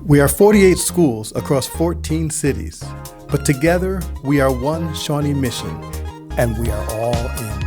We are 48 schools across 14 cities, but together we are one Shawnee mission, and we are all in.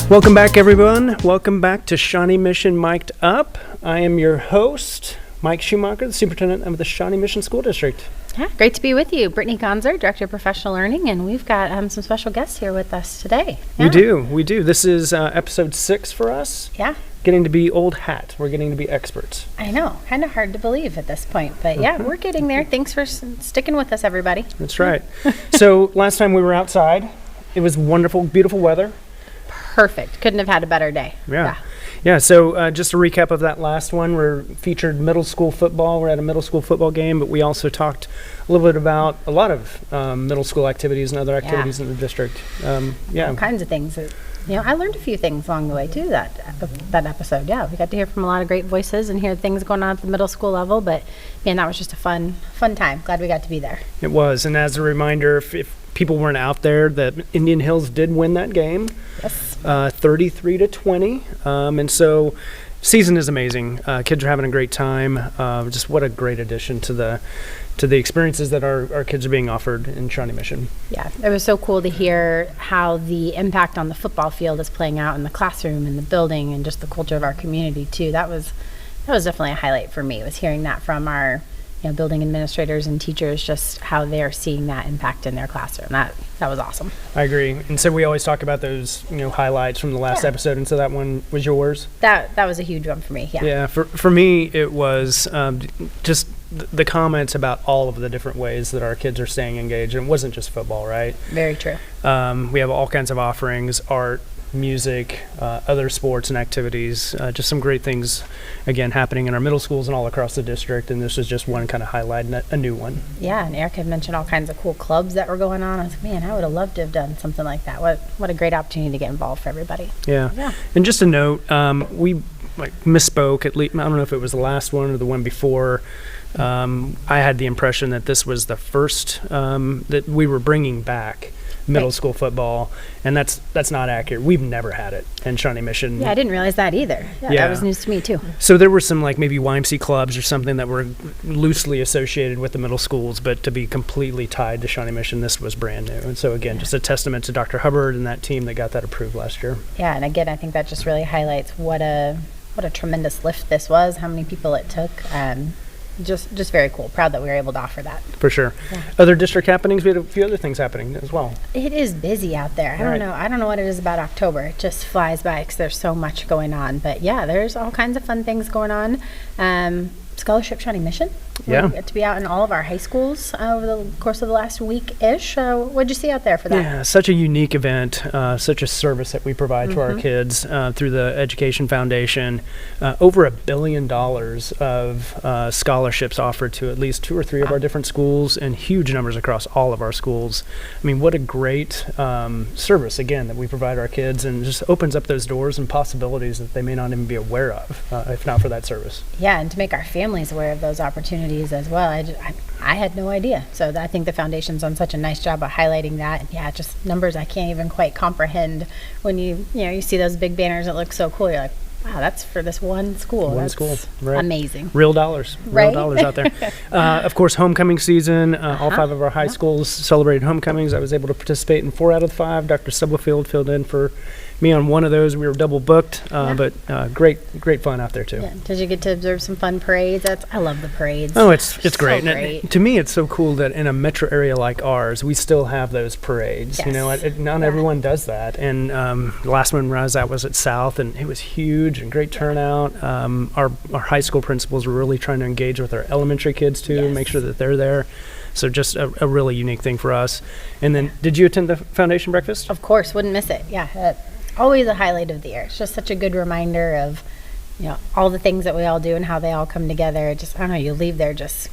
Welcome back, everyone. Welcome back to Shawnee Mission Mic'd Up. I am your host, Mike Schumacher, the superintendent of the Shawnee Mission School District. Yeah, great to be with you. Brittany Gonzer, Director of Professional Learning, and we've got some special guests here with us today. Yeah. We do. This is episode 6 for us. Yeah. Getting to be old hat. We're getting to be experts. I know. Kind of hard to believe at this point, but yeah, we're getting there. Thanks for sticking with us, everybody. That's right. So last time we were outside, it was wonderful, beautiful weather. Perfect. Couldn't have had a better day. Yeah, so just a recap of that last one, we featured middle school football. We're at a middle school football game, but we also talked a little bit about a lot of middle school activities and other activities in the district. All kinds of things. I learned a few things along the way, too, that episode. Yeah, we got to hear from a lot of great voices and hear things going on at the middle school level, but, man, that was just a fun time. Glad we got to be there. It was, and as a reminder, if people weren't out there, that Indian Hills did win that game. Yes. 33-20. And so season is amazing. Kids are having a great time. Just what a great addition to the experiences that our kids are being offered in Shawnee Mission. Yeah, it was so cool to hear how the impact on the football field is playing out in the classroom and the building and just the culture of our community too. That was definitely a highlight for me, was hearing that from our building administrators and teachers, just how they're seeing that impact in their classroom. That was awesome. I agree. And so we always talk about those, highlights from the last episode. And so that one was yours? That was a huge one for me, yeah. Yeah, for me, it was just the comments about all of the different ways that our kids are staying engaged. And it wasn't just football, right? Very true. We have all kinds of offerings, art, music, other sports and activities, just some great things, again, happening in our middle schools and all across the district, and this is just one kind of highlight and a new one. Yeah, and Eric had mentioned all kinds of cool clubs that were going on. I was like, man, I would have loved to have done something like that. What a great opportunity to get involved for everybody. Yeah. And just a note, we misspoke, at least, I don't know if it was the last one or the one before. I had the impression that this was the first that we were bringing back middle school football, and that's not accurate. We've never had it in Shawnee Mission. Yeah, I didn't realize that either. Yeah, that was news to me too. So there were some maybe YMC clubs or something that were loosely associated with the middle schools, but to be completely tied to Shawnee Mission, this was brand new. And so again, just a testament to Dr. Hubbard and that team that got that approved last year. Yeah, and again, I think that just really highlights what a tremendous lift this was, how many people it took. Just very cool. Proud that we were able to offer that. For sure. Yeah. Other district happenings, we had a few other things happening as well. It is busy out there. I don't know what it is about October. It just flies by because there's so much going on. But yeah, there's all kinds of fun things going on. Scholarship Shawnee Mission. Yeah. We get to be out in all of our high schools over the course of the last week-ish. What'd you see out there for that? Yeah, such a unique event, such a service that we provide to our kids through the Education Foundation. Over $1 billion of scholarships offered to at least 2 or 3 of our different schools, and huge numbers across all of our schools. I mean, what a great service, again, that we provide our kids, and just opens up those doors and possibilities that they may not even be aware of if not for that service. Yeah, and to make our families aware of those opportunities as well. I had no idea. So I think the foundation's done such a nice job of highlighting that. Yeah, just numbers I can't even quite comprehend when you see those big banners that look so cool. You're like, wow, that's for this one school. That's right. Amazing. Real dollars. Right? Real dollars out there. Of course, homecoming season. All 5 of our high schools celebrated homecomings. I was able to participate in 4 out of the 5. Dr. Stubblefield filled in for me on one of those. We were double booked, but great fun out there too. Yeah. Did you get to observe some fun parades? I love the parades. Oh, it's great. So great. To me, it's so cool that in a metro area like ours, we still have those parades. Yes. Not everyone does that. And the last one I was at was at South, and it was huge and great turnout. Our high school principals were really trying to engage with our elementary kids too, make sure that they're there. So just a really unique thing for us. And then, did you attend the foundation breakfast? Of course, wouldn't miss it. Yeah. Always a highlight of the year. It's just such a good reminder of, all the things that we all do and how they all come together. Just, I don't know, you leave there just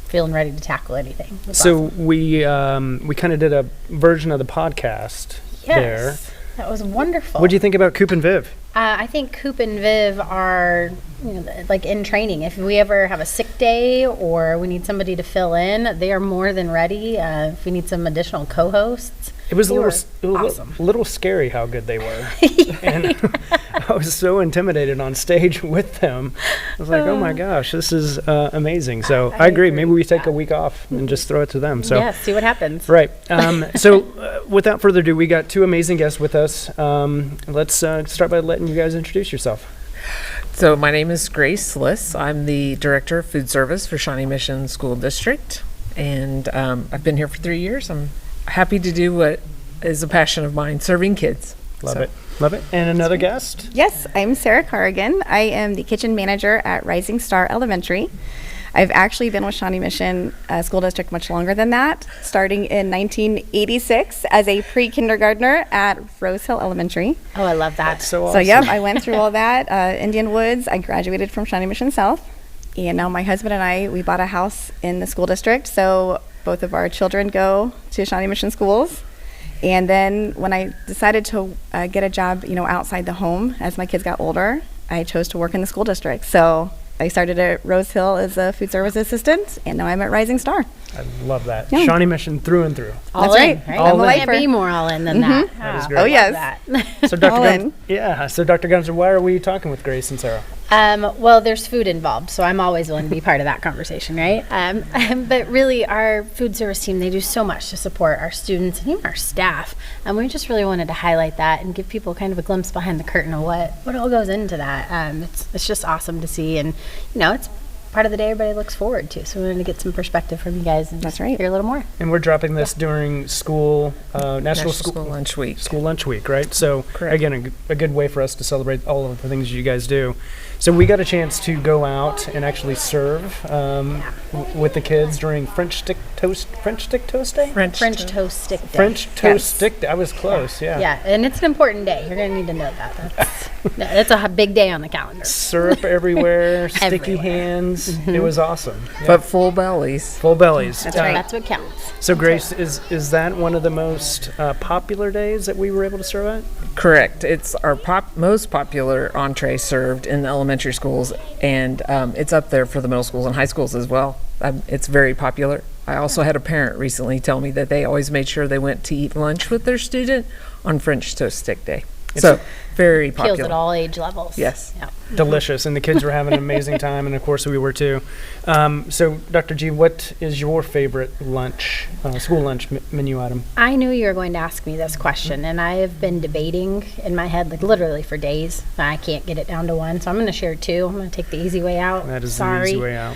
feeling ready to tackle anything. So awesome. We kind of did a version of the podcast there. Yes, that was wonderful. What do you think about Coop and Viv? I think Coop and Viv are, in training. If we ever have a sick day or we need somebody to fill in, they are more than ready. If we need some additional co-hosts, It was They were a little scary how good they were. And I was so intimidated on stage with them. I was like, oh my gosh, this is amazing. So I agree. Maybe we take a week off and just throw it to them. So Yeah, see what happens. Right. So without further ado, we got two amazing guests with us. Let's start by letting you guys introduce yourself. So my name is Grace Liss. I'm the Director of Food Service for Shawnee Mission School District. And I've been here for 3 years. I'm happy to do what is a passion of mine, serving kids. Love it. Love it. And another guest? Yes, I'm Sarah Carrigan. I am the kitchen manager at Rising Star Elementary. I've actually been with Shawnee Mission School District much longer than that, starting in 1986 as a pre-kindergartner at Rose Hill Elementary. Oh, I love that. So awesome. So yep, I went through all that. Indian Woods, I graduated from Shawnee Mission South. And now my husband and I, we bought a house in the school district. So both of our children go to Shawnee Mission schools. And then when I decided to get a job, outside the home as my kids got older, I chose to work in the school district. So I started at Rose Hill as a food service assistant, and now I'm at Rising Star. I love that. Yeah. Shawnee Mission through and through. All That's in, right. right? All in. Can't be more all in than that. That is Ah, great. Oh, love yes. that. So Dr. All Guns, in. So Dr. Gunzer, why are we talking with Grace and Sarah? Well, there's food involved, so I'm always willing to be part of that conversation, right? But really, our food service team, they do so much to support our students and even our staff. And we just really wanted to highlight that and give people kind of a glimpse behind the curtain of what all goes into that. It's just awesome to see. And, it's part of the day everybody looks forward to. So we wanted to get some perspective from you guys and That's just right. hear a little more. And we're dropping this during school, National School Lunch Week. School Lunch Week, right? So Correct. again, a good way for us to celebrate all of the things you guys do. So we got a chance to go out and actually serve with the kids during French stick toast day? French toast stick day. French toast Yes. stick day. I was close, yeah. Yeah, and it's an important day. You're going to need to know that. That's a big day on the calendar. Syrup everywhere, sticky Everywhere. hands. It was awesome. Yeah. But full bellies. Full bellies. That's right. That's what counts. So Grace, is that one of the most popular days that we were able to serve at? Correct. It's our most popular entree served in the elementary schools, and it's up there for the middle schools and high schools as well. It's very popular. I also had a parent recently tell me that they always made sure they went to eat lunch with their student on French toast stick day. So very Appeals popular. at all age levels. Yes. Yeah. Delicious, and the kids were having an amazing time, and of course we were too. So, Dr. G, what is your favorite lunch, school lunch menu item? I knew you were going to ask me this question, and I have been debating in my head, like literally for days. I can't get it down to one, so I'm going to share two. I'm going to take the easy way out. That is Sorry. the easy way out.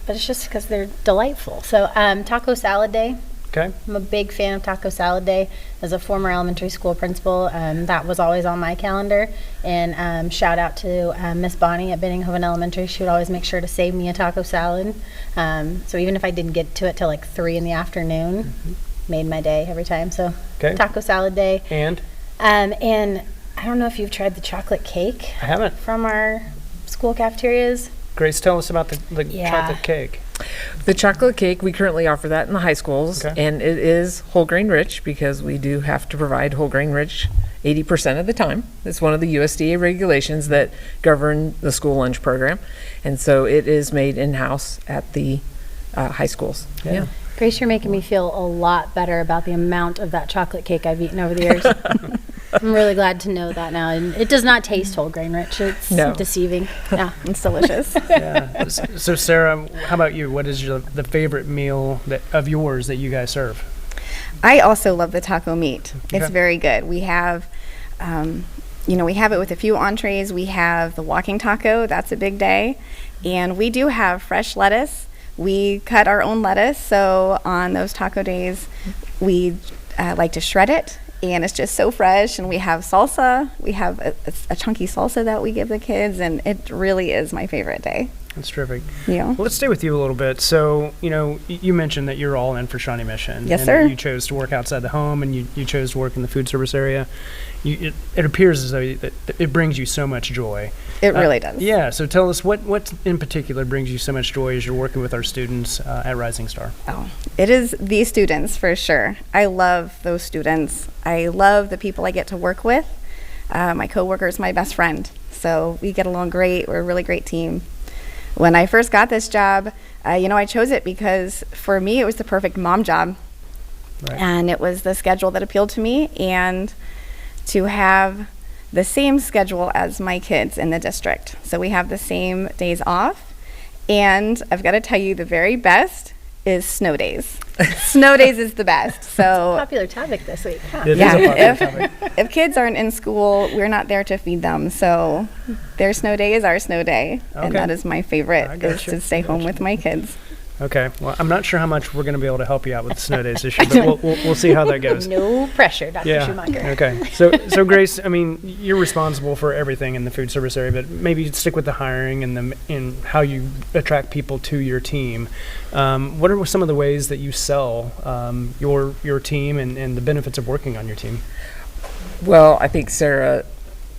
But it's just because they're delightful. So, taco salad day. Okay. I'm a big fan of taco salad day. As a former elementary school principal, that was always on my calendar. And shout out to Miss Bonnie at Benninghoven Elementary. She would always make sure to save me a taco salad. So even if I didn't get to it till like 3 in the afternoon, made my day every time. So Okay. taco salad day. And And I don't know if you've tried the chocolate cake I haven't. from our school cafeterias. Grace, tell us about the Yeah. chocolate cake. The chocolate cake, we currently offer that in the high schools, Okay. and it is whole grain rich because we do have to provide whole grain rich 80% of the time. It's one of the USDA regulations that govern the school lunch program, and so it is made in-house at the high schools. Yeah. Grace, you're making me feel a lot better about the amount of that chocolate cake I've eaten over the years. I'm really glad to know that now. And it does not taste whole grain rich. It's No. deceiving. Yeah. It's delicious. Yeah. So, Sarah, how about you? What is the favorite meal of yours that you guys serve? I also love the taco meat. It's Okay. very good. We have, we have it with a few entrees. We have the walking taco. That's a big day. And we do have fresh lettuce. We cut our own lettuce. So on those taco days, we like to shred it. And it's just so fresh. And we have salsa. We have a chunky salsa that we give the kids. And it really is my favorite day. That's terrific. Yeah. Well, let's stay with you a little bit. So, you mentioned that you're all in for Shawnee Mission. Yes, and sir. You chose to work outside the home, and you chose to work in the food service area. It appears as though it brings you so much joy. It really does. Yeah. So tell us what in particular brings you so much joy as you're working with our students at Rising Star. Oh, it is the students for sure. I love those students. I love the people I get to work with. My coworker is my best friend, so we get along great. We're a really great team. When I first got this job, I chose it because for me it was the perfect mom job. Right. And it was the schedule that appealed to me, and to have the same schedule as my kids in the district. So we have the same days off. And I've got to tell you, the very best is snow days. Snow days is the best. So Popular topic this week. Huh? It is a yeah, popular topic. if kids aren't in school, we're not there to feed them. So their snow day is our snow day. Okay. And that is my favorite, I is gotcha. to stay home with my kids. Okay. Well, I'm not sure how much we're going to be able to help you out with snow days this year, but we'll see how that goes. No pressure, Dr. Yeah. Schumacher. Okay. So Grace, I mean, you're responsible for everything in the food service area, but maybe you'd stick with the hiring and how you attract people to your team. What are some of the ways that you sell your team and the benefits of working on your team? Well, I think Sarah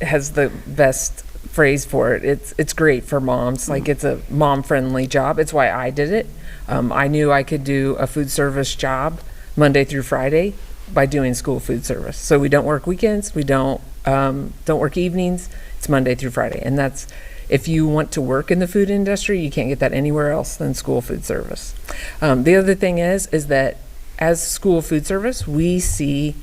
has the best phrase for it. It's great for moms. Like, it's a mom-friendly job. It's why I did it. I knew I could do a food service job Monday through Friday by doing school food service. So we don't work weekends. We don't work evenings. It's Monday through Friday. And that's, if you want to work in the food industry, you can't get that anywhere else than school food service. The other thing is that as school food service, we see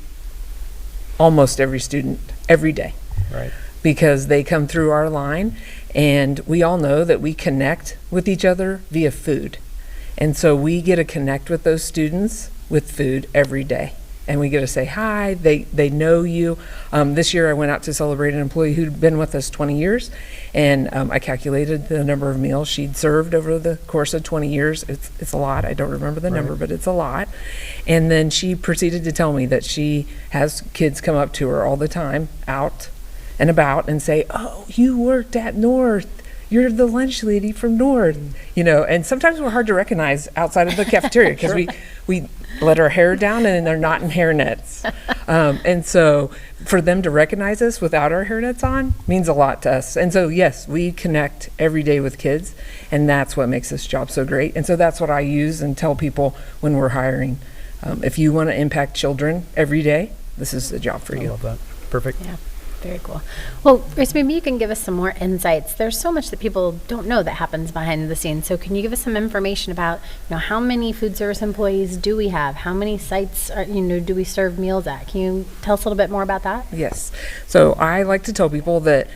almost every student every day. Right. Because they come through our line, and we all know that we connect with each other via food. And so we get to connect with those students with food every day. And we get to say hi, they know you. This year I went out to celebrate an employee who'd been with us 20 years, and I calculated the number of meals she'd served over the course of 20 years. It's a lot. I don't remember the number, but it's a lot. And then she proceeded to tell me that she has kids come up to her all the time out and about and say, "Oh, you worked at North. You're the lunch lady from North." You know, and sometimes we're hard to recognize outside of the cafeteria because we let our hair down and they're not in hairnets. And so for them to recognize us without our hairnets on means a lot to us. And so, yes, we connect every day with kids, and that's what makes this job so great. And so that's what I use and tell people when we're hiring. If you want to impact children every day, this is the job for I you. love that. Perfect. Yeah, very cool. Well, Grace, maybe you can give us some more insights. There's so much that people don't know that happens behind the scenes. So can you give us some information about, how many food service employees do we have? How many sites do we serve meals at? Can you tell us a little bit more about that? Yes. So I like to tell people that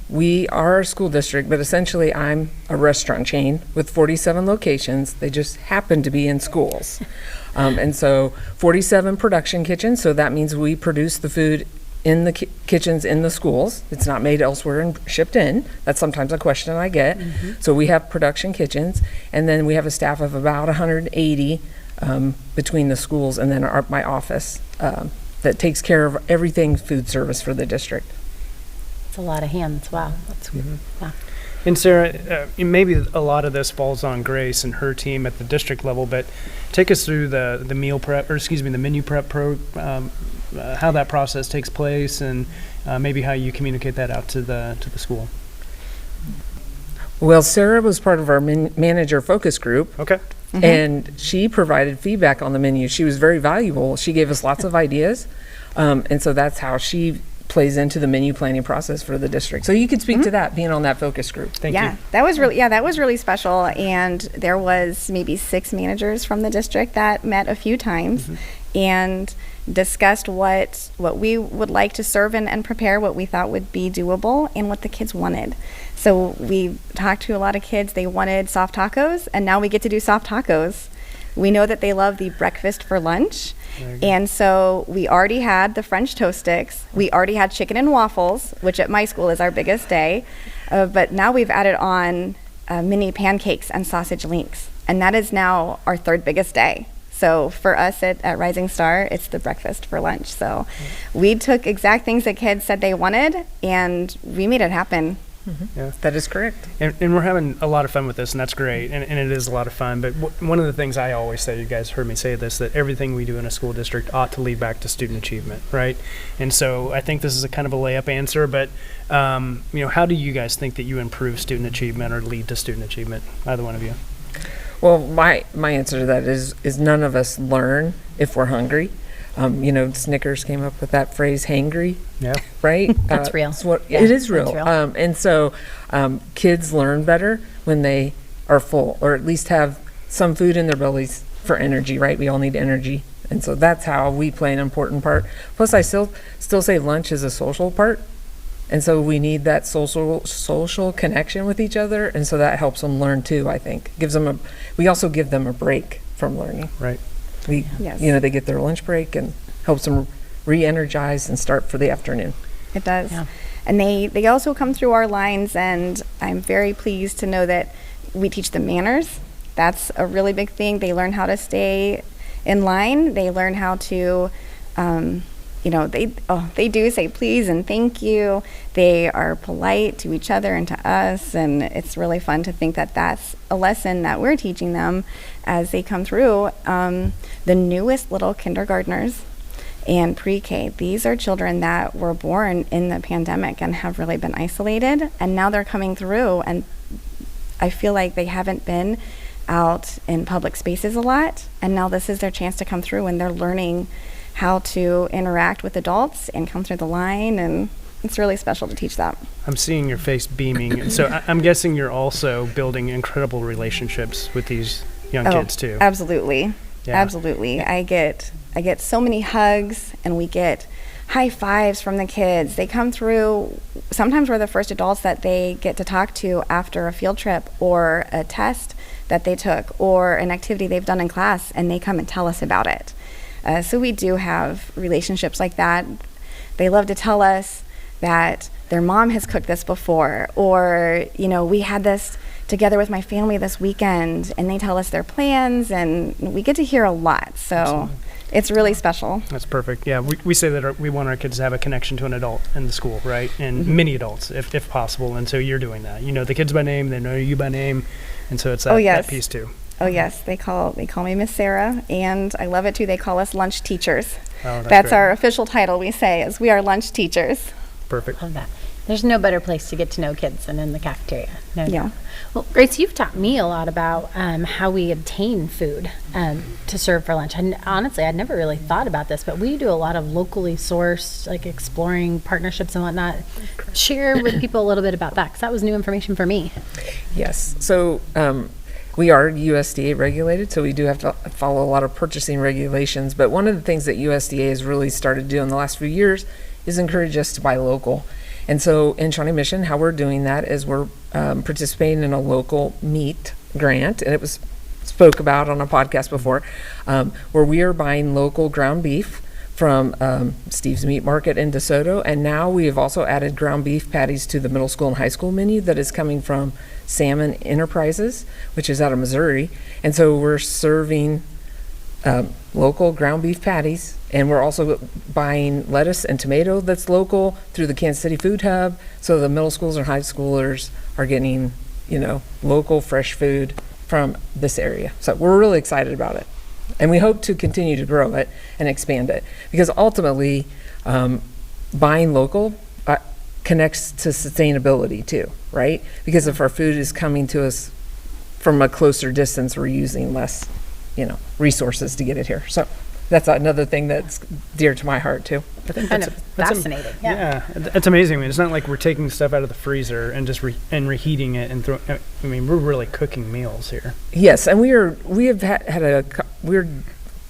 we are a school district, but essentially I'm a restaurant chain with 47 locations. They just happen to be in schools. And so 47 production kitchens. So that means we produce the food in the kitchens in the schools. It's not made elsewhere and shipped in. That's sometimes a question I get. Mm-hmm. So we have production kitchens, and then we have a staff of about 180 between the schools and then my office that takes care of everything food service for the district. It's a lot of hands. Wow. That's wow. And Sarah, maybe a lot of this falls on Grace and her team at the district level, but take us through the menu prep how that process takes place, and maybe how you communicate that out to the school. Well, Sarah was part of our manager focus group. Okay. Mm-hmm. And she provided feedback on the menu. She was very valuable. She gave us lots of ideas. And so that's how she plays into the menu planning process for the district. So you could speak to that, being on that focus group. Thank you. That was really special. And there was maybe 6 managers from the district that met a few times and discussed what we would like to serve and prepare, what we thought would be doable, and what the kids wanted. So we talked to a lot of kids. They wanted soft tacos, and now we get to do soft tacos. We know that they love the breakfast for lunch. And so we already had the French toast sticks. We already had chicken and waffles, which at my school is our biggest day. But now we've added on mini pancakes and sausage links. And that is now our 3rd biggest day. So for us at Rising Star, it's the breakfast for lunch. So we took exact things that kids said they wanted, and we made it happen. Yeah. That is correct. And we're having a lot of fun with this, and that's great, and it is a lot of fun. But one of the things I always say, you guys heard me say this, that everything we do in a school district ought to lead back to student achievement, right? And so I think this is a kind of a layup answer, but how do you guys think that you improve student achievement or lead to student achievement, either one of you? Well, my answer to that is none of us learn if we're hungry. Snickers came up with that phrase, hangry. Yeah. Right? That's real. It is real. That's real. And so kids learn better when they are full, or at least have some food in their bellies for energy, right? We all need energy And so that's how we play an important part. Plus, I still say lunch is a social part. And so we need that social connection with each other. And so that helps them learn too, I think. We also give them a break from learning. Right. Yes. They get their lunch break and helps them re-energize and start for the afternoon. It does. Yeah. And they also come through our lines, and I'm very pleased to know that we teach them manners. That's a really big thing. They learn how to stay in line. They learn how to, they do say please and thank you. They are polite to each other and to us, and it's really fun to think that that's a lesson that we're teaching them as they come through. The newest little kindergartners and pre-K, these are children that were born in the pandemic and have really been isolated, and now they're coming through, and I feel like they haven't been out in public spaces a lot, and now this is their chance to come through, and they're learning how to interact with adults and come through the line, and it's really special to teach that. I'm seeing your face beaming. So I'm guessing you're also building incredible relationships with these young kids too. Absolutely. Yeah. Absolutely. I get so many hugs, and we get high fives from the kids. They come through. Sometimes we're the first adults that they get to talk to after a field trip or a test that they took or an activity they've done in class, and they come and tell us about it. So we do have relationships like that. They love to tell us that their mom has cooked this before, or, we had this together with my family this weekend, and they tell us their plans, and we get to hear a lot. So Absolutely. It's really special. That's perfect. Yeah, we say that we want our kids to have a connection to an adult in the school, right? And many adults, if possible. And so you're doing that. You know the kids by name, they know you by name, and so it's that piece too. Oh yes, they call me Miss Sarah, and I love it too. They call us lunch teachers. Oh, that's great. our official title. We say is we are lunch teachers. Perfect. Love that. There's no better place to get to know kids than in the cafeteria. No Yeah. doubt. Well, Grace, you've taught me a lot about how we obtain food to serve for lunch. And honestly, I'd never really thought about this, but we do a lot of locally sourced, like exploring partnerships and whatnot. Share with people a little bit about that, because that was new information for me. Yes. So we are USDA regulated, so we do have to follow a lot of purchasing regulations. But one of the things that USDA has really started to do in the last few years is encourage us to buy local. And so in Shawnee Mission, how we're doing that is we're participating in a local meat grant, and it was spoke about on a podcast before, where we are buying local ground beef from Steve's Meat Market in DeSoto, and now we have also added ground beef patties to the middle school and high school menu that is coming from Salmon Enterprises, which is out of Missouri. And so we're serving local ground beef patties, and we're also buying lettuce and tomato that's local through the Kansas City Food Hub, so the middle schools and high schoolers are getting, local fresh food from this area. So we're really excited about it, and we hope to continue to grow it and expand it, because ultimately buying local connects to sustainability too, right? Because if our food is coming to us from a closer distance, we're using less resources to get it here. So that's another thing that's dear to my heart too. I think Kind of fascinating. Yeah, it's amazing. I mean, it's not like we're taking stuff out of the freezer and just reheating it and we're really cooking meals here. Yes, and we're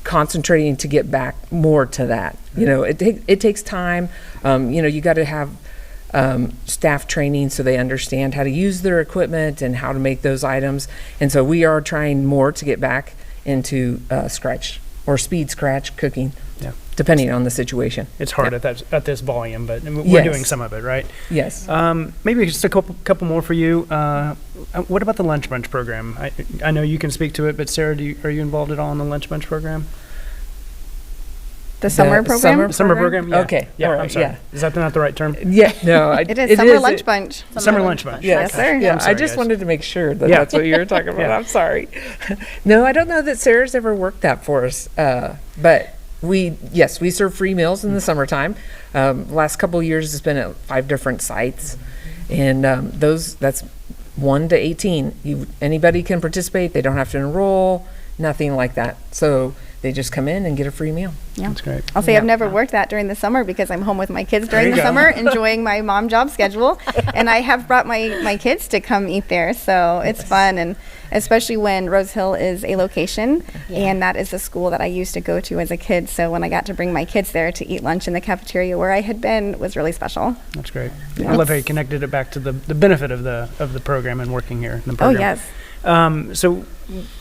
concentrating to get back more to that. It takes time. You got to have staff training so they understand how to use their equipment and how to make those items. And so we are trying more to get back into scratch or speed scratch cooking, depending on the situation. It's hard at this volume, but we're Yes. doing some of it, right? Yes. Maybe just a couple more for you. What about the lunch bunch program? I know you can speak to it, but Sarah, are you involved at all in the lunch bunch program? The summer program? Summer program? Yeah. Okay. Yeah, All right. I'm sorry. Yeah. Is that not the right term? Yeah. No. It is summer lunch bunch. Summer lunch bunch. Yes, sir. Yeah, I'm sorry, I just guys. wanted to make sure that Yeah. that's what you were talking about. Yeah. I'm sorry. No, I don't know that Sarah's ever worked that for us. But we serve free meals in the summertime. Last couple of years it's been at 5 different sites, and that's 1 to 18. Anybody can participate. They don't have to enroll. Nothing like that. So they just come in and get a free meal. Yeah. That's great. I'll say I've never worked that during the summer because I'm home with my kids during There you the go. summer, enjoying my mom job schedule. And I have brought my kids to come eat there. So it's fun. And especially when Rose Hill is a location, and that is the school that I used to go to as a kid. So when I got to bring my kids there to eat lunch in the cafeteria where I had been was really special. That's great. I love how you connected it back to the benefit of the program and working here in the program. Oh, yes. So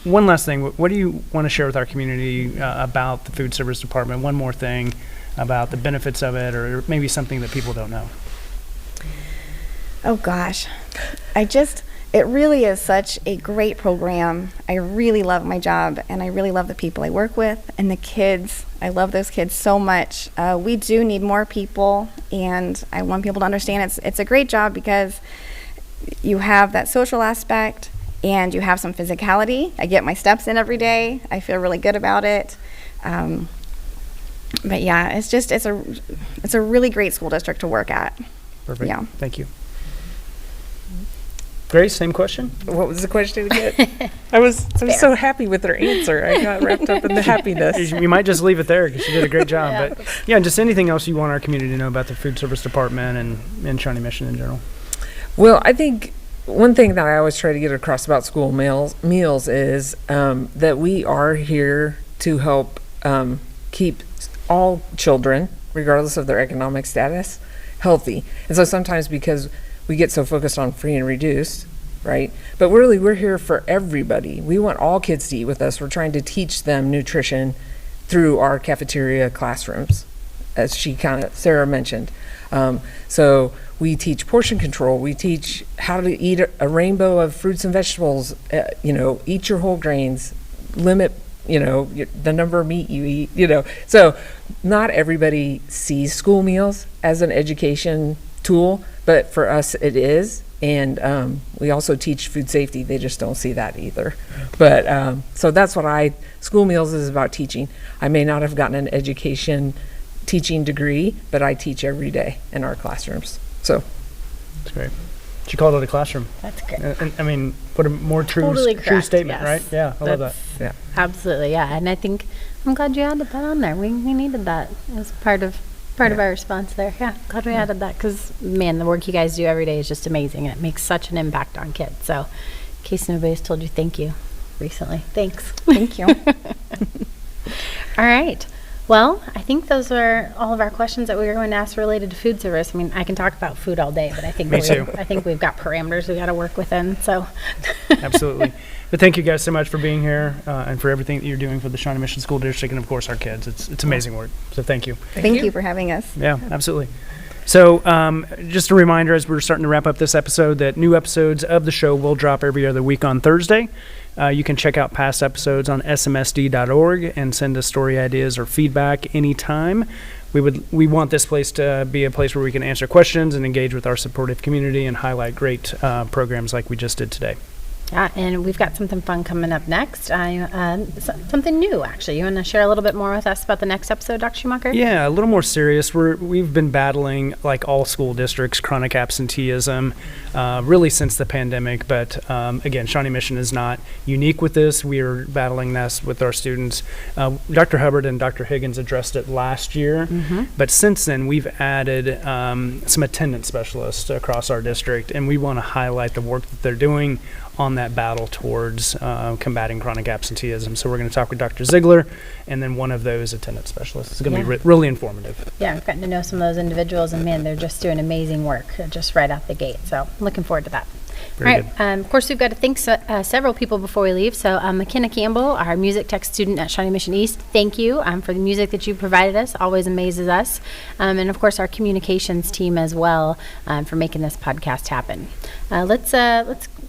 one last thing, what do you want to share with our community about the food service department? One more thing about the benefits of it, or maybe something that people don't know. Oh gosh, it really is such a great program. I really love my job, and I really love the people I work with and the kids. I love those kids so much. We do need more people, and I want people to understand it's a great job because you have that social aspect and you have some physicality. I get my steps in every day. I feel really good about it. But yeah, it's a really great school district to work at. Perfect. Yeah. Thank you. Grace, same question? What was the question again? I was so happy with her answer. I got wrapped up in the happiness. You might just leave it there because she did a great job. But yeah, just anything else you want our community to know about the food service department and Shawnee Mission in general. Well, I think one thing that I always try to get across about school meals is that we are here to help keep all children, regardless of their economic status, healthy. And so sometimes because we get so focused on free and reduced, right? But really, we're here for everybody. We want all kids to eat with us. We're trying to teach them nutrition through our cafeteria classrooms, as Sarah mentioned. So we teach portion control. We teach how to eat a rainbow of fruits and vegetables. Eat your whole grains. Limit, the number of meat you eat. So not everybody sees school meals as an education tool, but for us it is. And we also teach food safety. They just don't see that either. But so that's what school meals is about, teaching. I may not have gotten an education teaching degree, but I teach every day in our classrooms. So that's great. She called it a classroom. That's great. And I mean, what a more true statement, yes. right? Yeah, I love that. Yeah, Absolutely, yeah. And I think I'm glad you added that on there. We needed that as part of our response there. Yeah, glad we added that because, man, the work you guys do every day is just amazing, and it makes such an impact on kids. So, in case nobody's told you thank you recently, thanks. Thank you. All right. Well, I think those were all of our questions that we were going to ask related to food service. I mean, I can talk about food all day, but I think I think we've got parameters we got to work within. So, Absolutely. But thank you guys so much for being here and for everything that you're doing for the Shawnee Mission School District and, of course, our kids. It's amazing work. So thank you. Thank you for having us. Yeah, absolutely. So just a reminder as we're starting to wrap up this episode that new episodes of the show will drop every other week on Thursday. You can check out past episodes on smsd.org and send us story ideas or feedback anytime. We want this place to be a place where we can answer questions and engage with our supportive community and highlight great programs like we just did today. Yeah, and we've got something fun coming up next. Something new, actually. You want to share a little bit more with us about the next episode, Dr. Schumacher? Yeah, a little more serious. We've been battling, like all school districts, chronic absenteeism really since the pandemic. But again, Shawnee Mission is not unique with this. We are battling this with our students. Dr. Hubbard and Dr. Higgins addressed it last year. Mm-hmm. But since then, we've added some attendance specialists across our district. And we want to highlight the work that they're doing on that battle towards combating chronic absenteeism. So we're going to talk with Dr. Ziegler and then one of those attendance specialists. It's going to be really informative. Yeah, I've gotten to know some of those individuals, and man, they're just doing amazing work just right out the gate. So I'm looking forward to that. Very All right. Of course, we've got to thank several people before we leave. So McKenna Campbell, our music tech student at Shawnee Mission East, thank you for the music that you provided us. Always amazes us. And of course, our communications team as well for making this podcast happen. Let's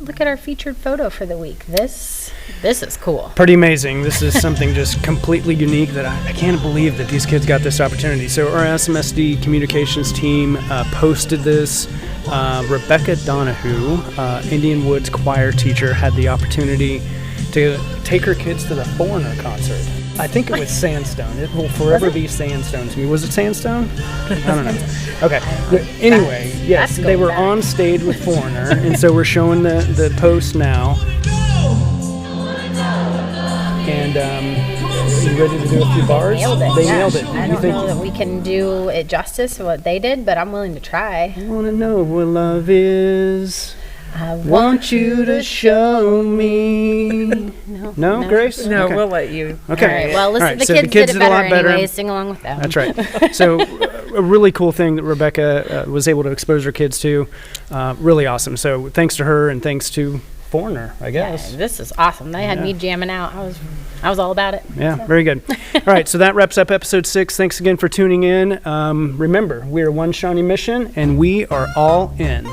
look at our featured photo for the week. This is cool. Pretty amazing. This is something just completely unique that I can't believe that these kids got this opportunity. So our SMSD communications team posted this. Rebecca Donahue, Indian Woods choir teacher, had the opportunity to take her kids to the Foreigner concert. I think it was Sandstone. It will forever be Sandstone to me. Was it Sandstone? I don't know. Okay. Anyway, yes, they were on stage with Foreigner, and so we're showing the post now. And you ready to do a few bars? Nailed it. They nailed it. I don't know that we can do it justice to what they did, but I'm willing to try. I want to know what love is. I Want you to show me. No, Grace? No, Okay. we'll let you. Okay. All right. Well, listen, All right, the so kids did it a lot better anyway. Sing along with them. That's right. So a really cool thing that Rebecca was able to expose her kids to. Really awesome. So thanks to her and thanks to Foreigner, I guess. Yeah, this is awesome. They had me jamming out. I was all about it. Yeah, very good. All right, so that wraps up episode 6. Thanks again for tuning in. Remember, we are one Shawnee mission, and we are all in.